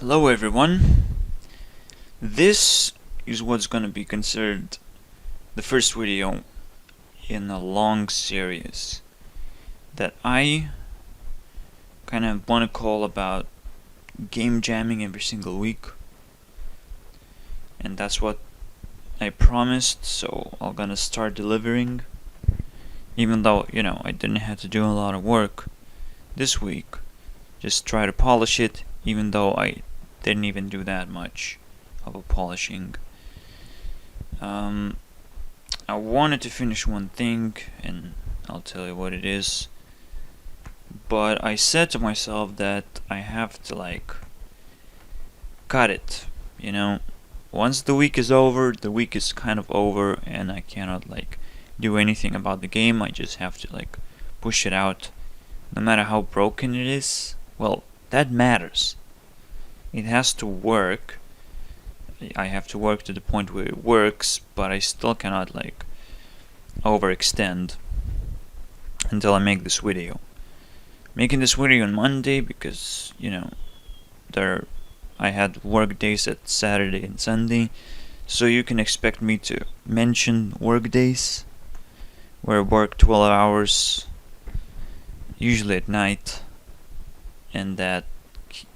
Hello everyone. This is what's gonna be considered the first video in a long series that I kind of want to call about game jamming every single week. And that's what I promised, so I'm gonna start delivering. Even though, I didn't have to do a lot of work this week. Just try to polish it, even though I didn't even do that much of a polishing. I wanted to finish one thing, and I'll tell you what it is. But I said to myself that I have to cut it. Once the week is over, the week is kind of over, and I cannot do anything about the game. I just have to push it out, no matter how broken it is. Well, that matters. It has to work. I have to work to the point where it works, but I still cannot overextend until I make this video. Making this video on Monday because I had work days at Saturday and Sunday, so you can expect me to mention work days where I work 12 hours, usually at night, and that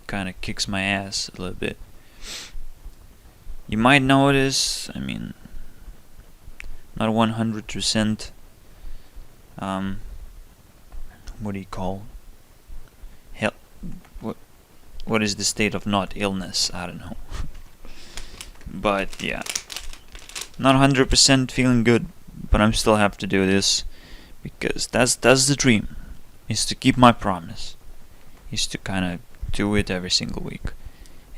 kind of kicks my ass a little bit. You might notice, not 100%, what do you call, what is the state of not illness? I don't know. But yeah, not 100% feeling good, but I'm still have to do this because that's the dream, is to keep my promise, is to kind of do it every single week.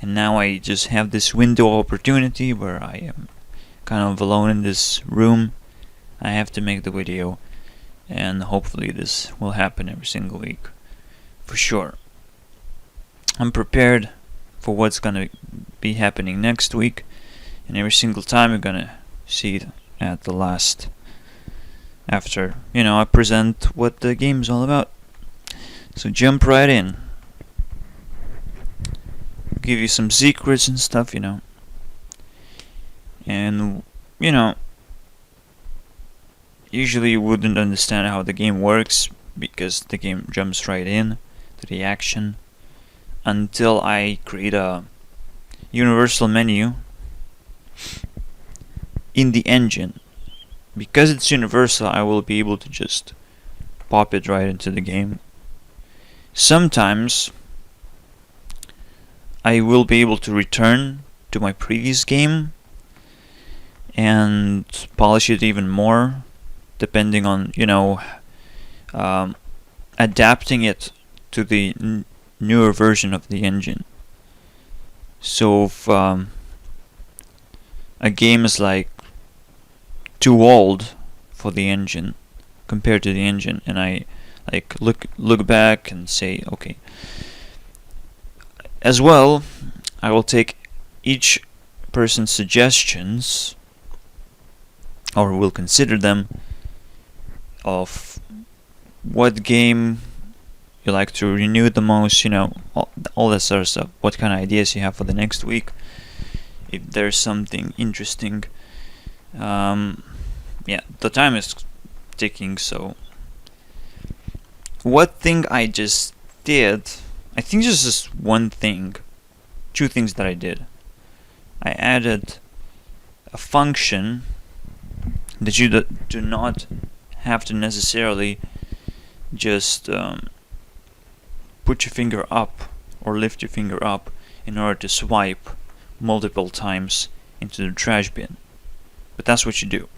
And now I just have this window of opportunity where I am kind of alone in this room. I have to make the video, and hopefully this will happen every single week for sure. I'm prepared for what's gonna be happening next week, and every single time you're gonna see it at the last, after I present what the game is all about. So jump right in. Give you some secrets and stuff, and usually you wouldn't understand how the game works because the game jumps right in to the action until I create a universal menu in the engine. Because it's universal, I will be able to just pop it right into the game. Sometimes I will be able to return to my previous game and polish it even more, depending on adapting it to the newer version of the engine. So if a game is too old for the engine compared to the engine, and I look back and say, okay. As well, I will take each person's suggestions, or will consider them, of what game you like to renew the most, all that sort of stuff, what kind of ideas you have for the next week, if there's something interesting. Yeah, the time is ticking, so what thing I just did, I think this is one thing, two things that I did. I added a function that you do not have to necessarily just put your finger up or lift your finger up in order to swipe multiple times into the trash bin. But that's what you do.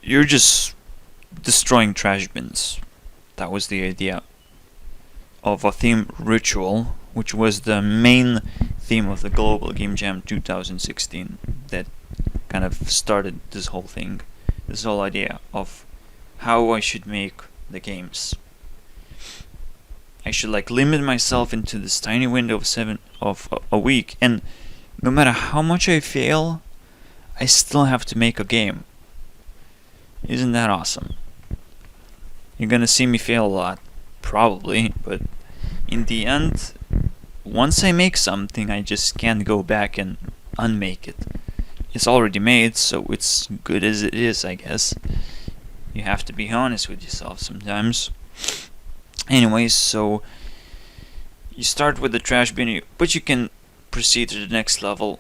You're just destroying trash bins. That was the idea of a theme ritual, which was the main theme of the Global Game Jam 2016 that kind of started this whole thing, this whole idea of how I should make the games. I should limit myself into this tiny window of a week, and no matter how much I fail, I still have to make a game. Isn't that awesome? You're gonna see me fail a lot, probably, but in the end, once I make something, I just can't go back and unmake it. It's already made, so it's good as it is, I guess. You have to be honest with yourself sometimes. Anyways, so you start with the trash bin, but you can proceed to the next level.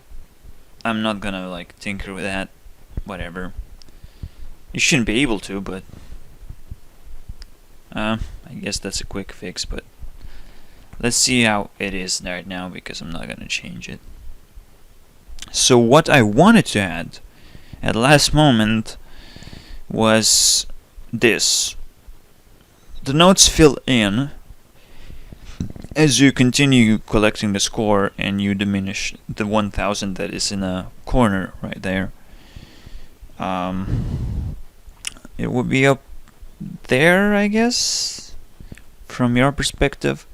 I'm not gonna like tinker with that. Whatever. You shouldn't be able to, but I guess that's a quick fix. But let's see how it is right now, because I'm not gonna change it. So what I wanted to add at last moment was this. The notes fill in as you continue collecting the score, and you diminish the 1000 that is in a corner right there. It would be up there, I guess, from your perspective.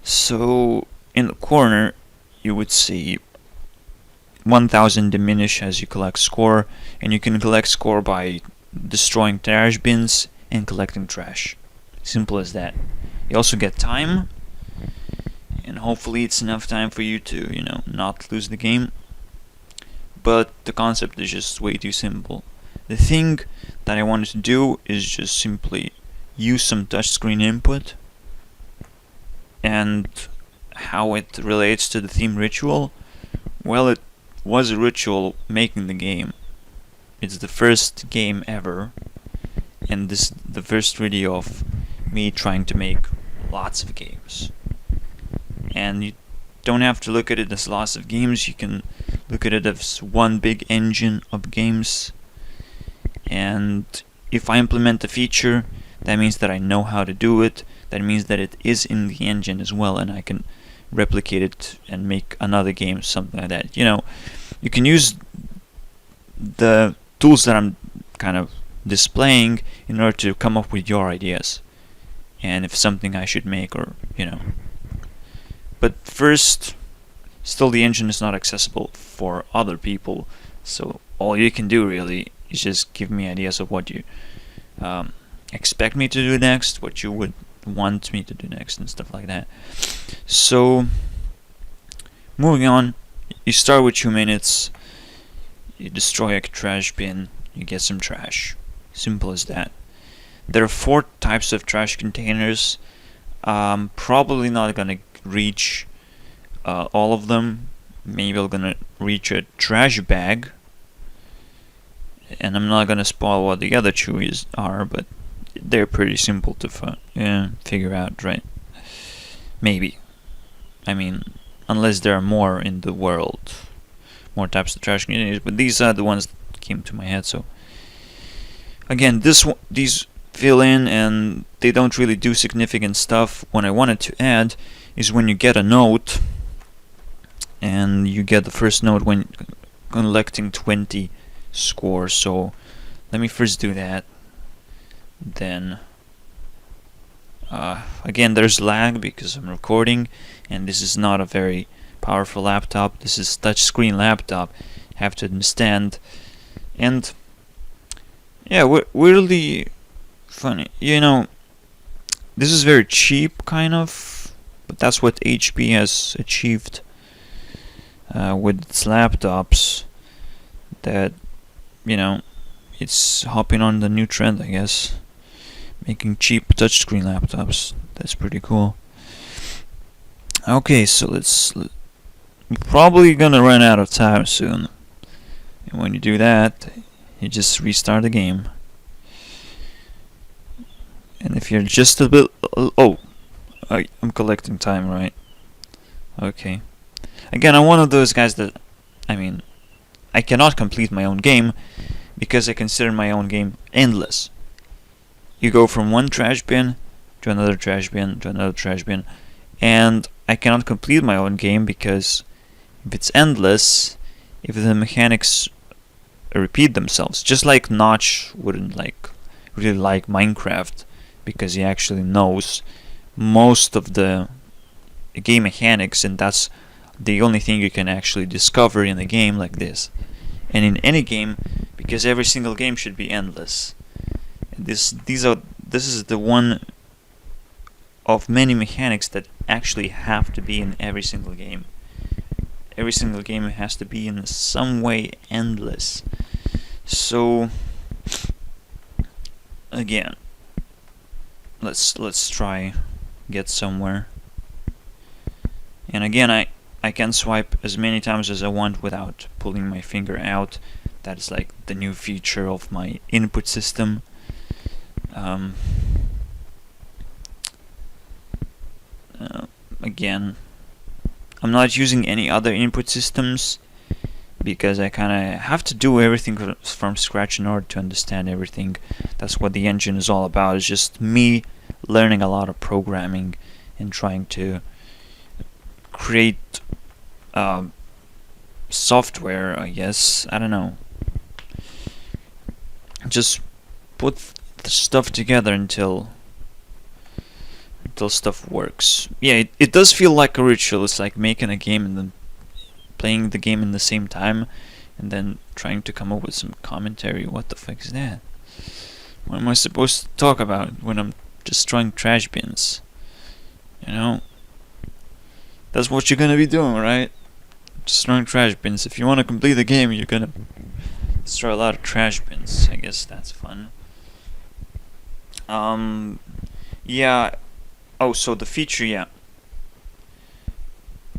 So in the corner you would see 1000 diminish as you collect score, and you can collect score by destroying trash bins and collecting trash. Simple as that. You also get time, and hopefully it's enough time for you to, not lose the game. But the concept is just way too simple. The thing that I wanted to do is just simply use some touchscreen input, and how it relates to the theme ritual. Well, it was a ritual making the game. It's the first game ever, and this is the first video of me trying to make lots of games. And you don't have to look at it as lots of games, you can look at it as one big engine of games. And if I implement a feature, that means that I know how to do it. That means that it is in the engine as well, and I can replicate it and make another game, something like that. You can use the tools that I'm kind of displaying in order to come up with your ideas, and if something I should make, or But first, still the engine is not accessible for other people, so all you can do really is just give me ideas of what you expect me to do next, what you would want me to do next, and stuff like that. So moving on, you start with 2 minutes, you destroy a trash bin, you get some trash. Simple as that. There are 4 types of trash containers. Probably not gonna reach all of them. Maybe I'm gonna reach a trash bag, and I'm not gonna spoil what the other 2 are, but they're pretty simple to figure out, right? Maybe. I mean, unless there are more in the world, more types of trash containers, but these are the ones that came to my head. So again, these fill in, and they don't really do significant stuff. What I wanted to add is when you get a note, and you get the first note when collecting 20 score. So let me first do that. Then again, there's lag because I'm recording, and this is not a very powerful laptop. This is touchscreen laptop, have to understand. And yeah, weirdly funny. This is very cheap, kind of, but that's what HP has achieved with its laptops. That it's hopping on the new trend, I guess, making cheap touchscreen laptops. That's pretty cool. Okay, so we're probably gonna run out of time soon, and when you do that, you just restart the game. And if you're just a bit... I'm collecting time, right? Okay. Again, I'm one of those guys that... I cannot complete my own game because I consider my own game endless. You go from one trash bin to another trash bin to another trash bin, and I cannot complete my own game because if it's endless, if the mechanics repeat themselves, just like Notch wouldn't really like Minecraft, because he actually knows most of the game mechanics, and that's the only thing you can actually discover in a game like this. And in any game, because every single game should be endless. And this is the one of many mechanics that actually have to be in every single game. Every single game has to be in some way endless. So again, let's try get somewhere. And again, I can swipe as many times as I want without pulling my finger out. That is like the new feature of my input system. Again, I'm not using any other input systems because I kind of have to do everything from scratch in order to understand everything. That's what the engine is all about. It's just me learning a lot of programming and trying to create software, I guess. I don't know. Just put the stuff together until stuff works. Yeah, it does feel like a ritual. It's like making a game and then playing the game in the same time and then trying to come up with some commentary. What the fuck is that? What am I supposed to talk about when I'm destroying trash bins? You know? That's what you're gonna be doing, right? Destroying trash bins. If you want to complete the game, you're gonna destroy a lot of trash bins. I guess that's fun. Yeah. Oh, so the feature, yeah.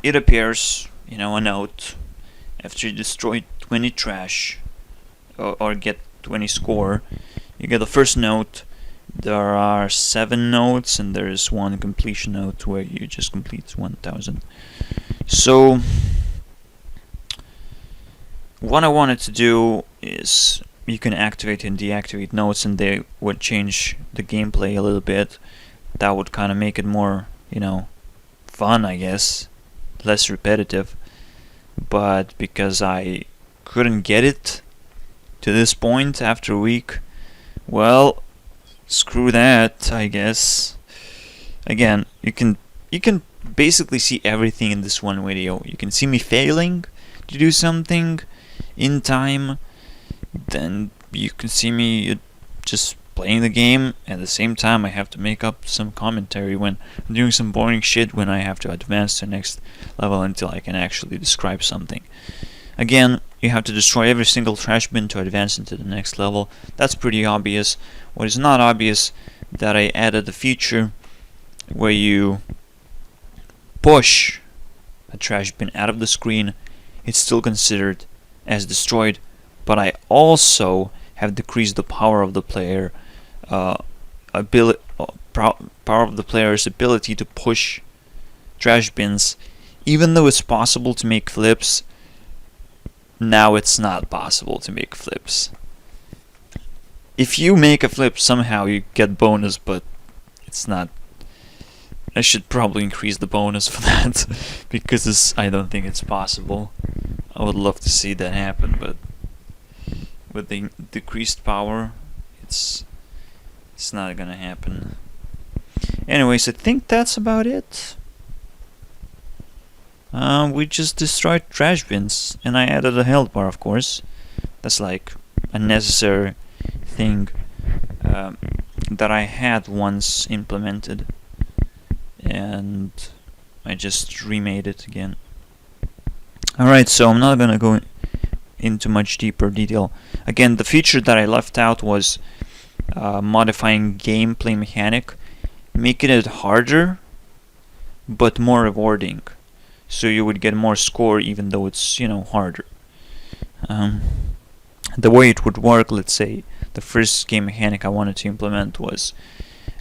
It appears, a note after you destroy 20 trash or get 20 score. You get the first note. There are 7 notes and there is one completion note where you just complete 1000. So what I wanted to do is you can activate and deactivate notes and they would change the gameplay a little bit. That would kind of make it more, fun, I guess, less repetitive. But because I couldn't get it to this point after a week, well, screw that, I guess. Again, you can basically see everything in this one video. You can see me failing to do something in time, then you can see me just playing the game. At the same time, I have to make up some commentary when I'm doing some boring shit, when I have to advance to the next level until I can actually describe something. Again, you have to destroy every single trash bin to advance into the next level. That's pretty obvious. What is not obvious, that I added a feature where you push a trash bin out of the screen. It's still considered as destroyed, but I also have decreased the power of the player power of the player's ability to push trash bins. Even though it's possible to make flips, now it's not possible to make flips. If you make a flip, somehow you get bonus, but it's not. I should probably increase the bonus for that because I don't think it's possible. I would love to see that happen, but with the decreased power, it's not gonna happen. Anyways, I think that's about it. We just destroyed trash bins, and I added a health bar, of course. That's like a necessary thing that I had once implemented, and I just remade it again. Alright, so I'm not gonna go into much deeper detail. Again, the feature that I left out was modifying gameplay mechanic, making it harder but more rewarding, so you would get more score even though it's harder. The way it would work, let's say the first game mechanic I wanted to implement was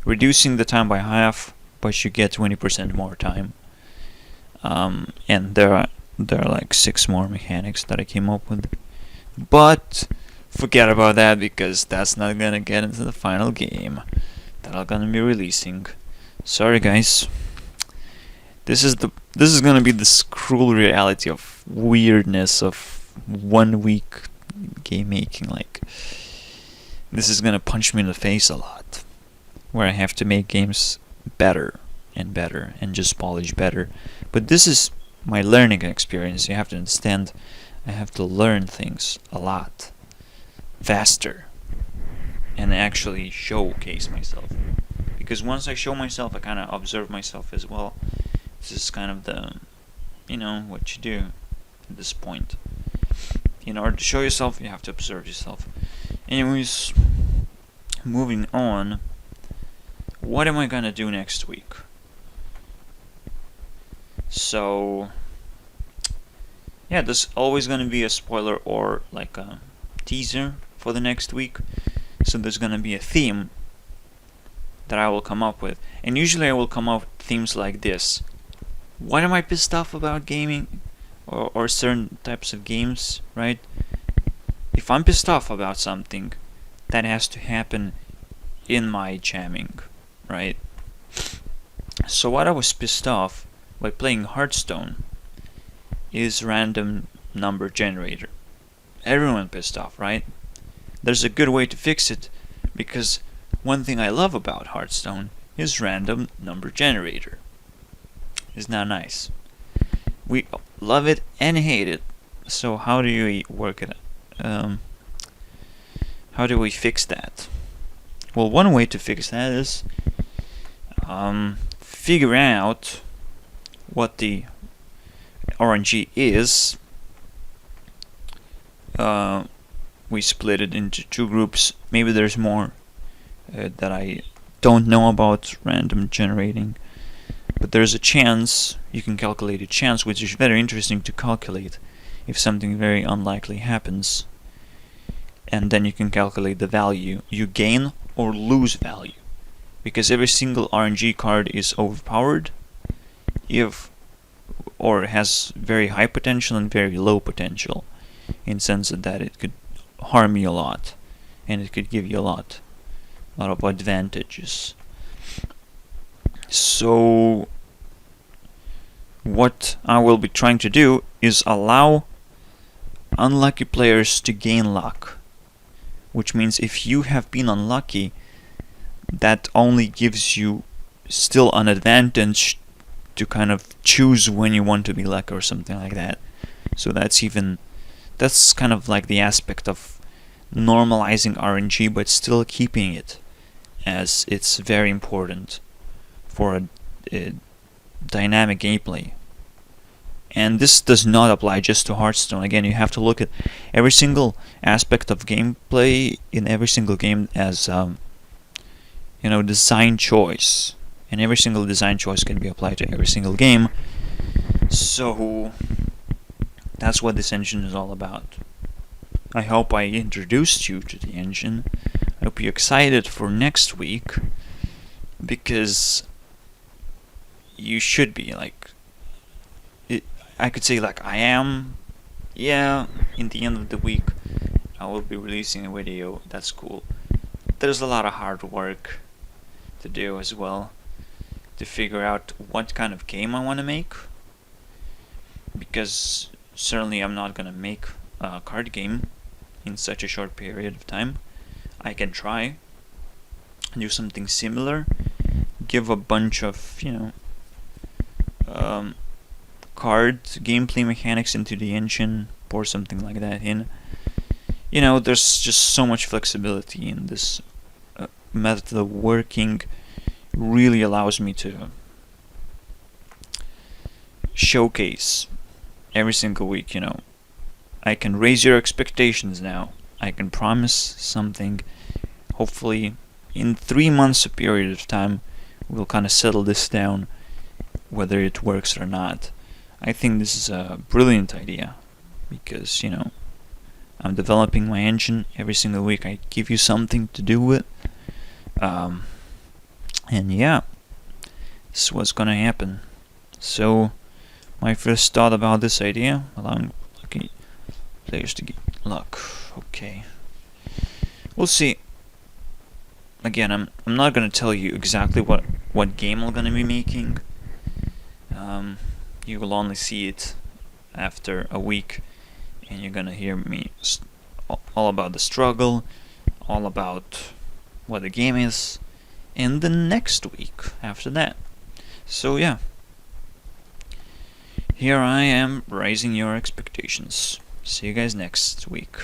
reducing the time by half, but you get 20% more time. And there are like 6 more mechanics that I came up with, but forget about that because that's not gonna get into the final game that I'm gonna be releasing. Sorry guys. This is gonna be this cruel reality of weirdness of 1 week game making. Like, this is gonna punch me in the face a lot, where I have to make games better and better and just polish better. But this is my learning experience. You have to understand, I have to learn things a lot faster and actually showcase myself, because once I show myself, I kind of observe myself as well, This is kind of the, what you do at this point. In order to show yourself, you have to observe yourself. Anyways, moving on. What am I gonna do next week? So, yeah, there's always gonna be a spoiler or like a teaser for the next week. So there's gonna be a theme that I will come up with. And usually I will come up with themes like this. What am I pissed off about gaming? Or certain types of games, right? If I'm pissed off about something, that has to happen in my jamming, right? So what I was pissed off by playing Hearthstone is random number generator. Everyone pissed off, right? There's a good way to fix it, because one thing I love about Hearthstone is random number generator. Isn't that nice? We love it and hate it. So how do you work it? How do we fix that? Well, one way to fix that is figure out what the RNG is. We split it into two groups. Maybe there's more that I don't know about random generating. But there's a chance, you can calculate a chance, which is very interesting to calculate if something very unlikely happens. And then you can calculate the value. You gain or lose value. Because every single RNG card is overpowered or has very high potential and very low potential. In the sense that it could harm you a lot. And it could give you a lot of advantages. So what I will be trying to do is allow unlucky players to gain luck. Which means if you have been unlucky, that only gives you still an advantage to kind of choose when you want to be lucky or something like that. So that's kind of like the aspect of normalizing RNG, but still keeping it, as it's very important for a dynamic gameplay. And this does not apply just to Hearthstone. Again, you have to look at every single aspect of gameplay in every single game as design choice, and every single design choice can be applied to every single game. So that's what this engine is all about. I hope I introduced you to the engine. I hope you're excited for next week, because you should be. I could say I am. Yeah, in the end of the week I will be releasing a video. That's cool. There's a lot of hard work to do as well, to figure out what kind of game I want to make, because certainly I'm not gonna make a card game in such a short period of time. I can try do something similar, give a bunch of card gameplay mechanics into the engine, pour something like that in. There's just so much flexibility in this method of working. Really allows me to showcase every single week. I can raise your expectations now. I can promise something. Hopefully in 3 months a period of time we'll kind of settle this down, whether it works or not. I think this is a brilliant idea, because I'm developing my engine every single week. I give you something to do with, and yeah, this is what's gonna happen. So my first thought about this idea, allowing lucky players to get luck. Okay, we'll see. Again, I'm not gonna tell you exactly what game I'm gonna be making. You will only see it after a week, and you're gonna hear me all about the struggle, all about what the game is, in the next week after that. So yeah, here I am raising your expectations. See you guys next week.